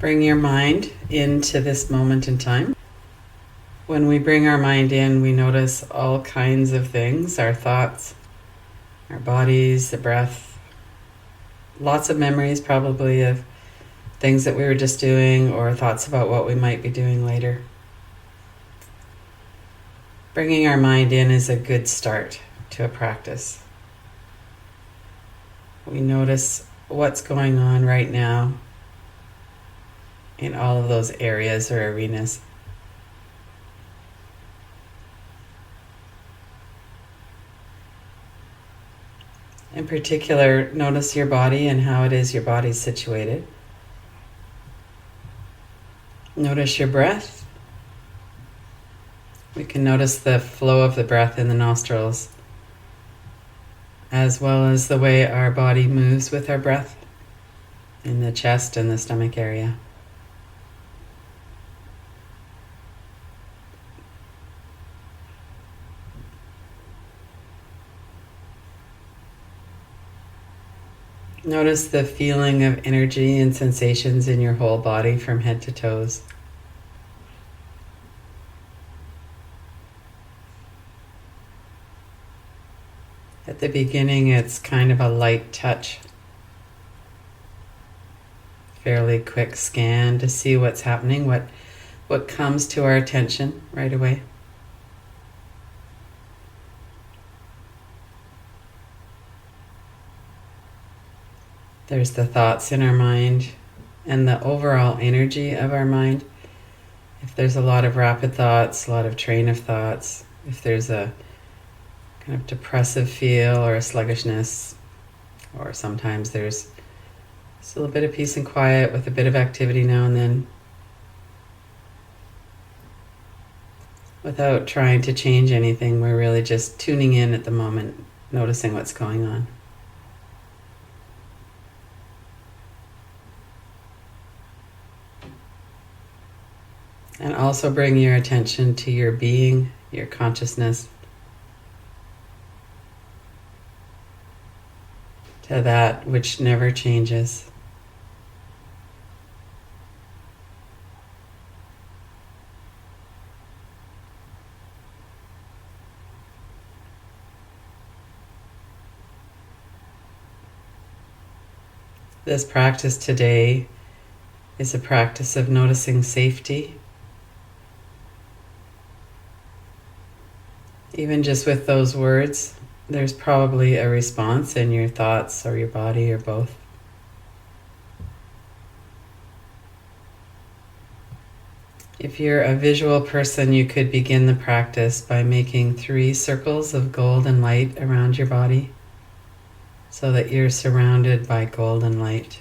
Bring your mind into this moment in time. When we bring our mind in, we notice all kinds of things, our thoughts, our bodies, the breath, lots of memories probably of things that we were just doing or thoughts about what we might be doing later. Bringing our mind in is a good start to a practice. We notice what's going on right now in all of those areas or arenas. In particular, notice your body and how it is your body's situated. Notice your breath. We can notice the flow of the breath in the nostrils, as well as the way our body moves with our breath in the chest and the stomach area. Notice the feeling of energy and sensations in your whole body from head to toes. At the beginning, it's kind of a light touch. Fairly quick scan to see what's happening, what comes to our attention right away. There's the thoughts in our mind and the overall energy of our mind. If there's a lot of rapid thoughts, a lot of train of thoughts, if there's a kind of depressive feel or a sluggishness, or sometimes there's just a little bit of peace and quiet with a bit of activity now and then, without trying to change anything, we're really just tuning in at the moment, noticing what's going on. And also bring your attention to your being, your consciousness, to that which never changes. This practice today is a practice of noticing safety. Even just with those words, there's probably a response in your thoughts or your body or both. If you're a visual person, you could begin the practice by making 3 circles of golden light around your body so that you're surrounded by golden light.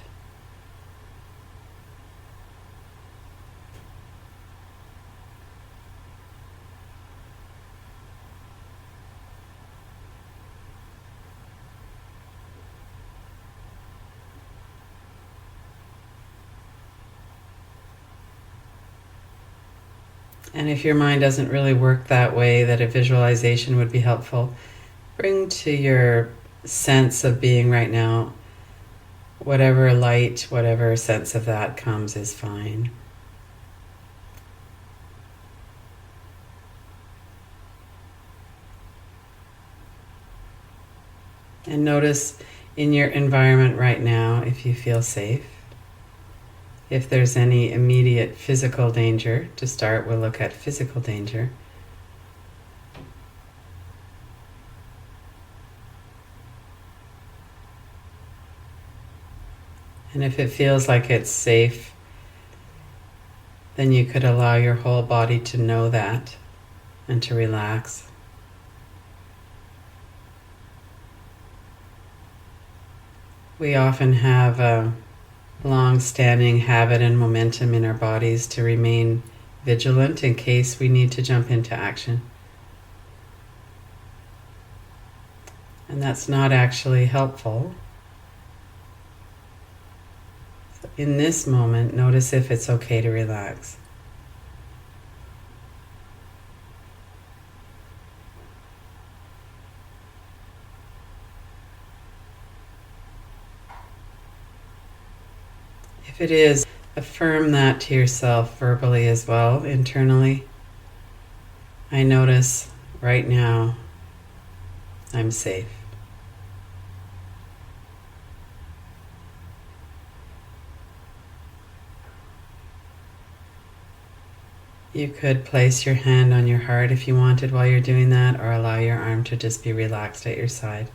And if your mind doesn't really work that way, that a visualization would be helpful, bring to your sense of being right now, whatever light, whatever sense of that comes is fine. And notice in your environment right now if you feel safe. If there's any immediate physical danger, to start, we'll look at physical danger. And if it feels like it's safe, then you could allow your whole body to know that and to relax. We often have a long-standing habit and momentum in our bodies to remain vigilant in case we need to jump into action. And that's not actually helpful. So in this moment, notice if it's okay to relax. If it is, affirm that to yourself verbally as well, internally. I notice right now I'm safe. You could place your hand on your heart if you wanted while you're doing that, or allow your arm to just be relaxed at your side.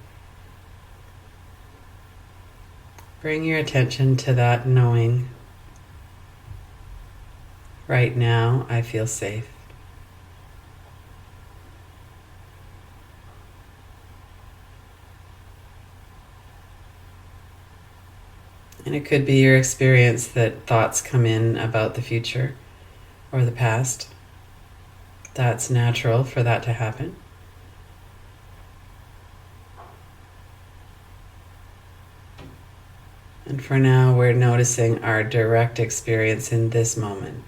Bring your attention to that knowing. Right now, I feel safe. And it could be your experience that thoughts come in about the future or the past. That's natural for that to happen. And for now, we're noticing our direct experience in this moment.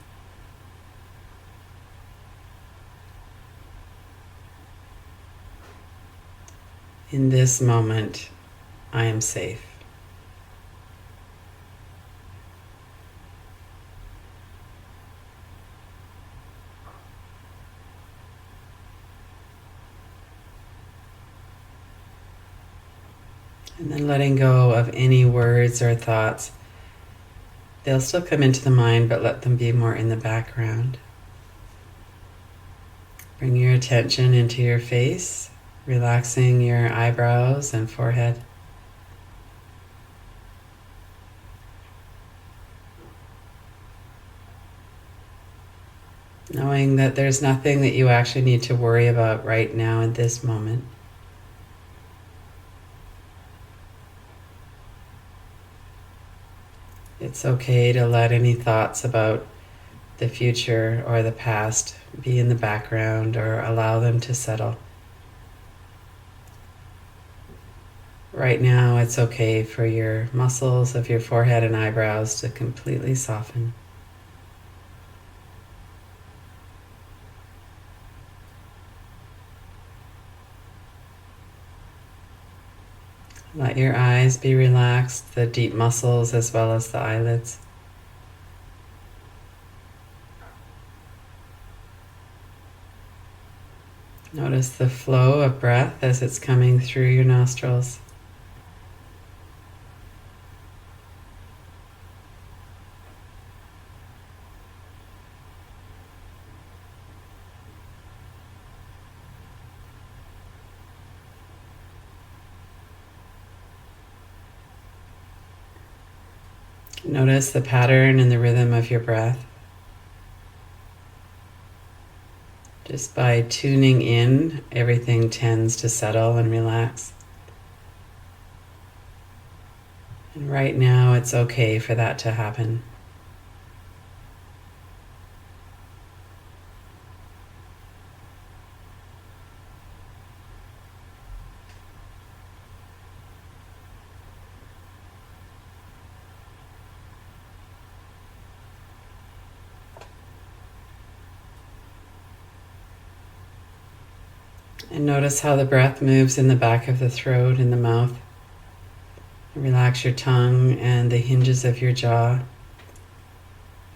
In this moment, I am safe. And then letting go of any words or thoughts. They'll still come into the mind, but let them be more in the background. Bring your attention into your face, relaxing your eyebrows and forehead. Knowing that there's nothing that you actually need to worry about right now in this moment. It's okay to let any thoughts about the future or the past be in the background, or allow them to settle. Right now, it's okay for your muscles of your forehead and eyebrows to completely soften. Let your eyes be relaxed, the deep muscles as well as the eyelids. Notice the flow of breath as it's coming through your nostrils. Notice the pattern and the rhythm of your breath. Just by tuning in, everything tends to settle and relax. And right now, it's okay for that to happen. And notice how the breath moves in the back of the throat and the mouth. Relax your tongue and the hinges of your jaw.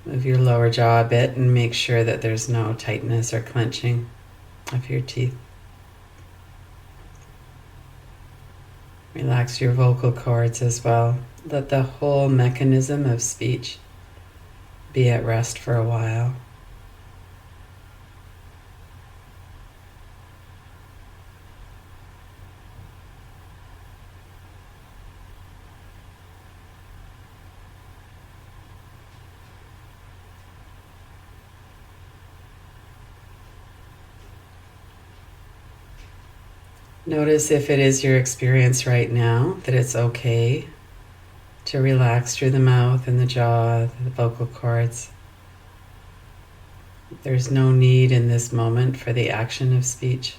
Move your lower jaw a bit and make sure that there's no tightness or clenching of your teeth. Relax your vocal cords as well. Let the whole mechanism of speech be at rest for a while. Notice if it is your experience right now that it's okay to relax through the mouth and the jaw, the vocal cords. There's no need in this moment for the action of speech.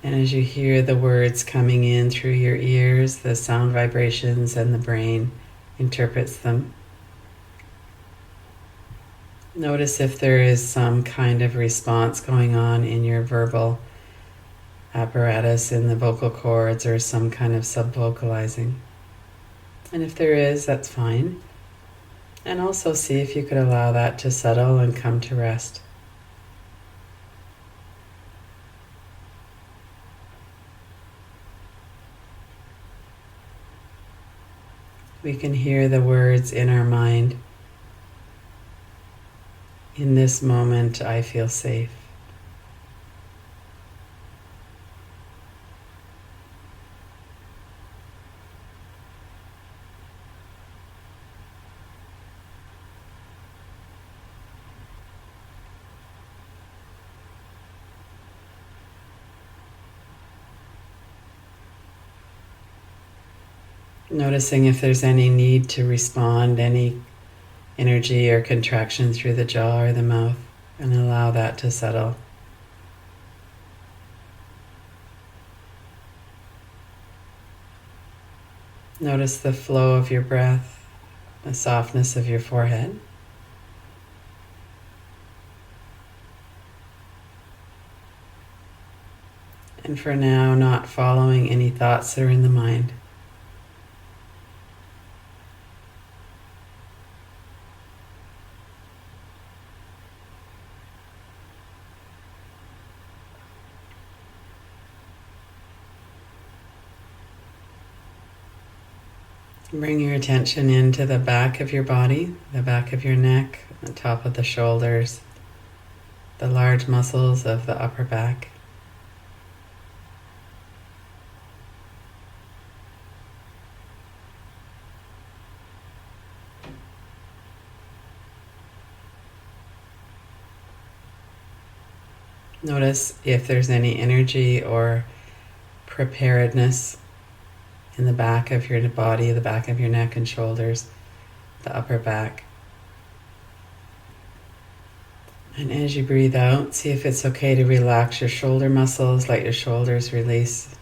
And as you hear the words coming in through your ears, the sound vibrations, and the brain interprets them, notice if there is some kind of response going on in your verbal apparatus, in the vocal cords, or some kind of subvocalizing. And if there is, that's fine. And also see if you could allow that to settle and come to rest. We can hear the words in our mind. In this moment, I feel safe. Noticing if there's any need to respond, any energy or contraction through the jaw or the mouth, and allow that to settle. Notice the flow of your breath, the softness of your forehead. And for now, not following any thoughts that are in the mind. Bring your attention into the back of your body, the back of your neck, the top of the shoulders, the large muscles of the upper back. Notice if there's any energy or preparedness in the back of your body, the back of your neck and shoulders, the upper back. And as you breathe out, see if it's okay to relax your shoulder muscles, let your shoulders release,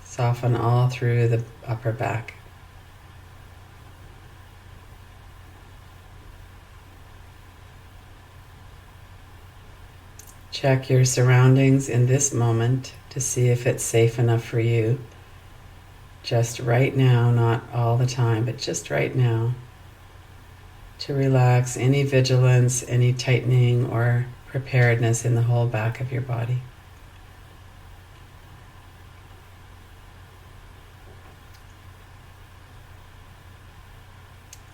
soften all through the upper back. Check your surroundings in this moment to see if it's safe enough for you. Just right now, not all the time, but just right now, to relax any vigilance, any tightening or preparedness in the whole back of your body.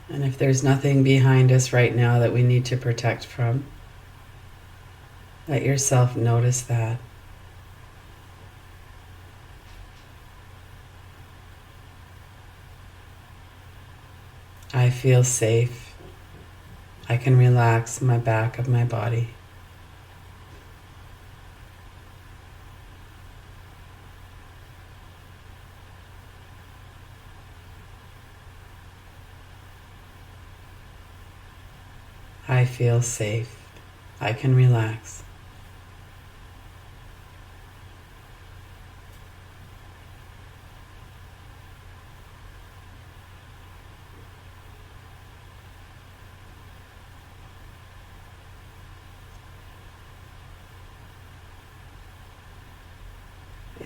And if there's nothing behind us right now that we need to protect from, let yourself notice that. I feel safe. I can relax my back of my body. I feel safe. I can relax.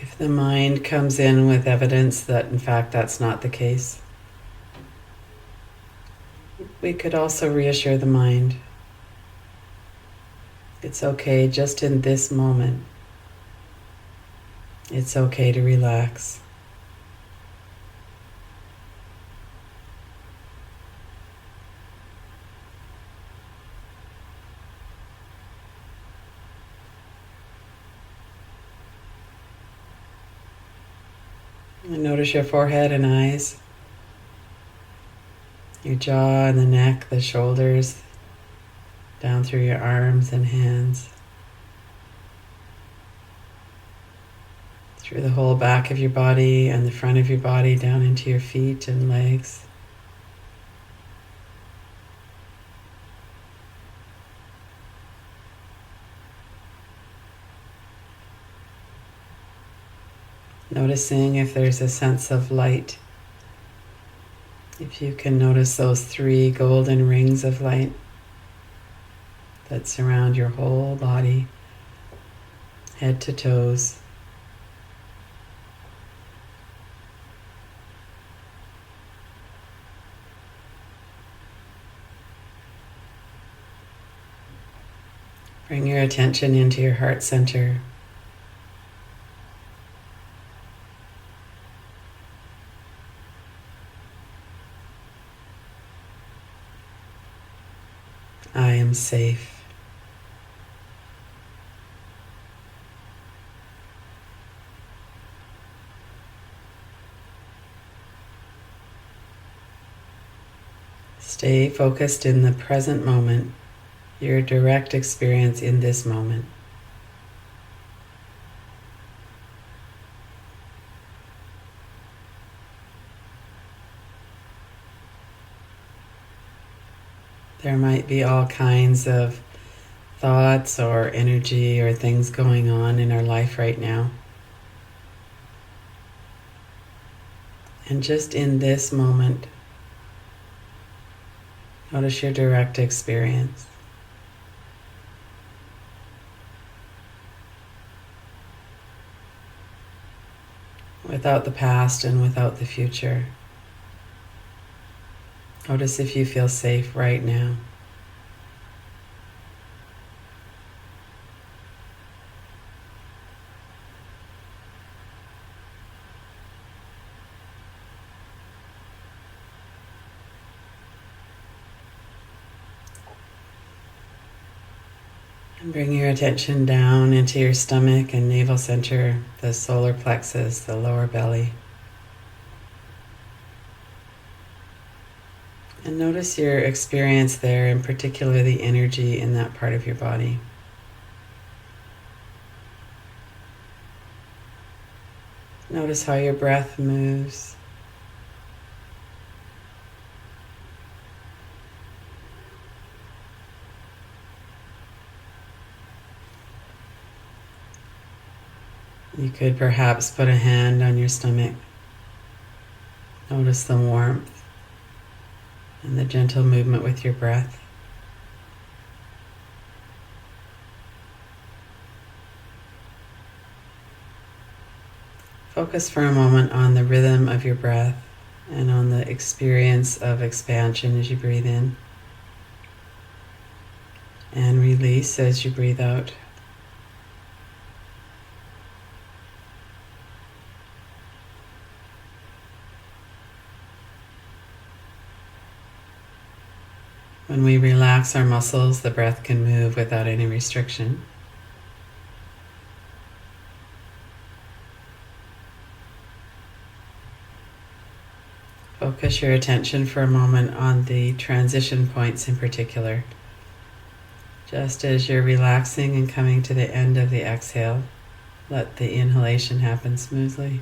If the mind comes in with evidence that in fact that's not the case, we could also reassure the mind. It's okay just in this moment. It's okay to relax. And notice your forehead and eyes, your jaw and the neck, the shoulders, down through your arms and hands, through the whole back of your body and the front of your body, down into your feet and legs. Noticing if there's a sense of light. If you can notice those 3 golden rings of light that surround your whole body, head to toes. Bring your attention into your heart center. I am safe. Stay focused in the present moment, your direct experience in this moment. There might be all kinds of thoughts or energy or things going on in our life right now. And just in this moment, notice your direct experience. Without the past and without the future. Notice if you feel safe right now. And bring your attention down into your stomach and navel center, the solar plexus, the lower belly. And notice your experience there, in particular the energy in that part of your body. Notice how your breath moves. You could perhaps put a hand on your stomach. Notice the warmth and the gentle movement with your breath. Focus for a moment on the rhythm of your breath and on the experience of expansion as you breathe in, and release as you breathe out. When we relax our muscles, the breath can move without any restriction. Focus your attention for a moment on the transition points in particular. Just as you're relaxing and coming to the end of the exhale, let the inhalation happen smoothly.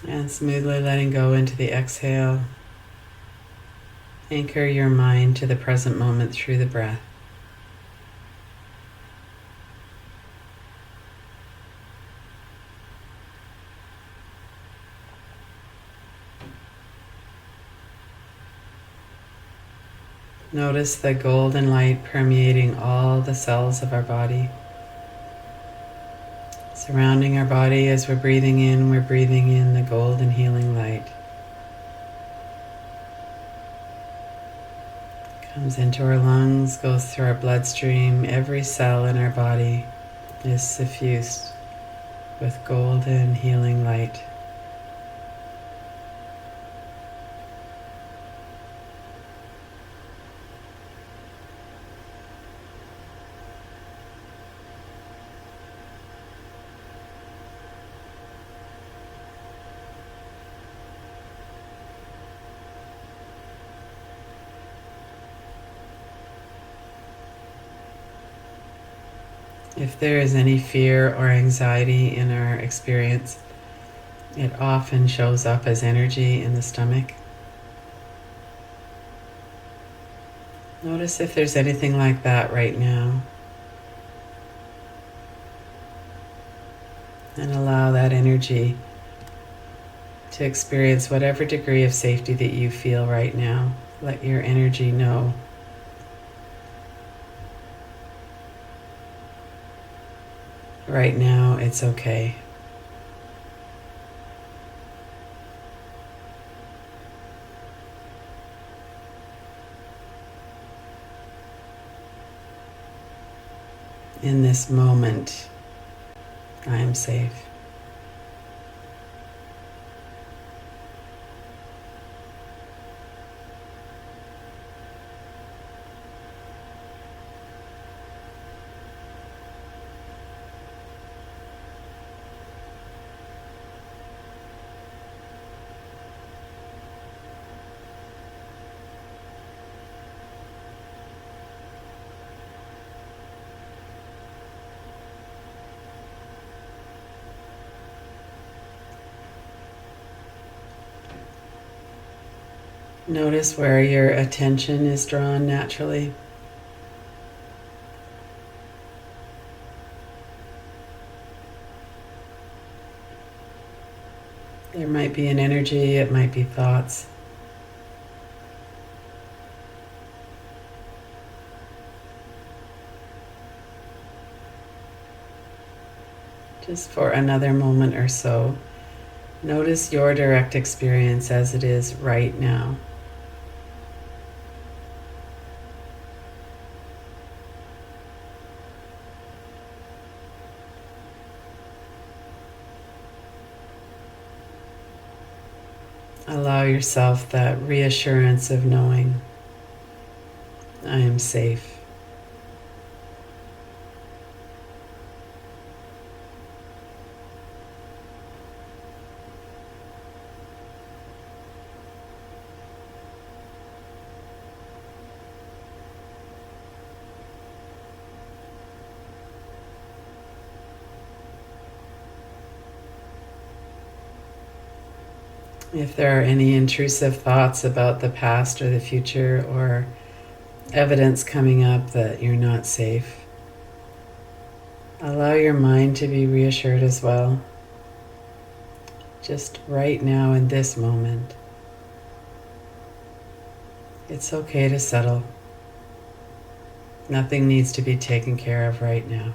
And smoothly letting go into the exhale. Anchor your mind to the present moment through the breath. Notice the golden light permeating all the cells of our body. Surrounding our body as we're breathing in the golden healing light. Comes into our lungs, goes through our bloodstream. Every cell in our body is suffused with golden healing light. If there is any fear or anxiety in our experience, it often shows up as energy in the stomach. Notice if there's anything like that right now. And allow that energy to experience whatever degree of safety that you feel right now. Let your energy know. Right now, it's okay. In this moment, I am safe. Notice where your attention is drawn naturally. There might be an energy, it might be thoughts. Just for another moment or so, notice your direct experience as it is right now. Allow yourself that reassurance of knowing I am safe. If there are any intrusive thoughts about the past or the future, or evidence coming up that you're not safe, allow your mind to be reassured as well. Just right now in this moment, it's okay to settle. Nothing needs to be taken care of right now.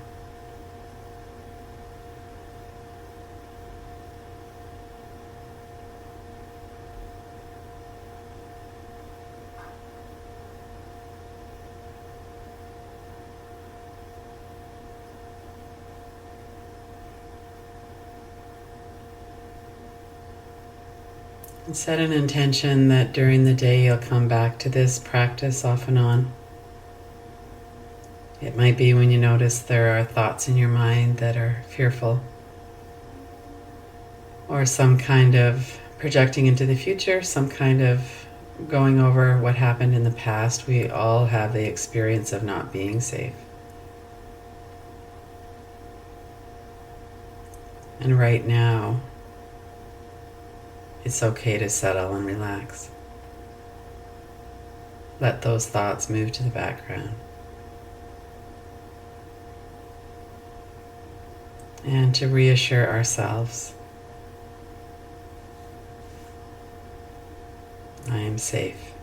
And set an intention that during the day you'll come back to this practice off and on. It might be when you notice there are thoughts in your mind that are fearful, or some kind of projecting into the future, some kind of going over what happened in the past. We all have the experience of not being safe. And right now, it's okay to settle and relax. Let those thoughts move to the background. And to reassure ourselves, I am safe.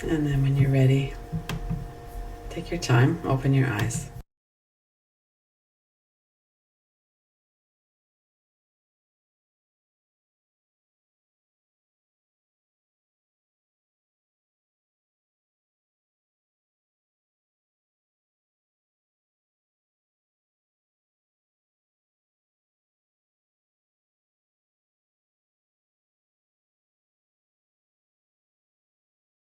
And then when you're ready, take your time, open your eyes.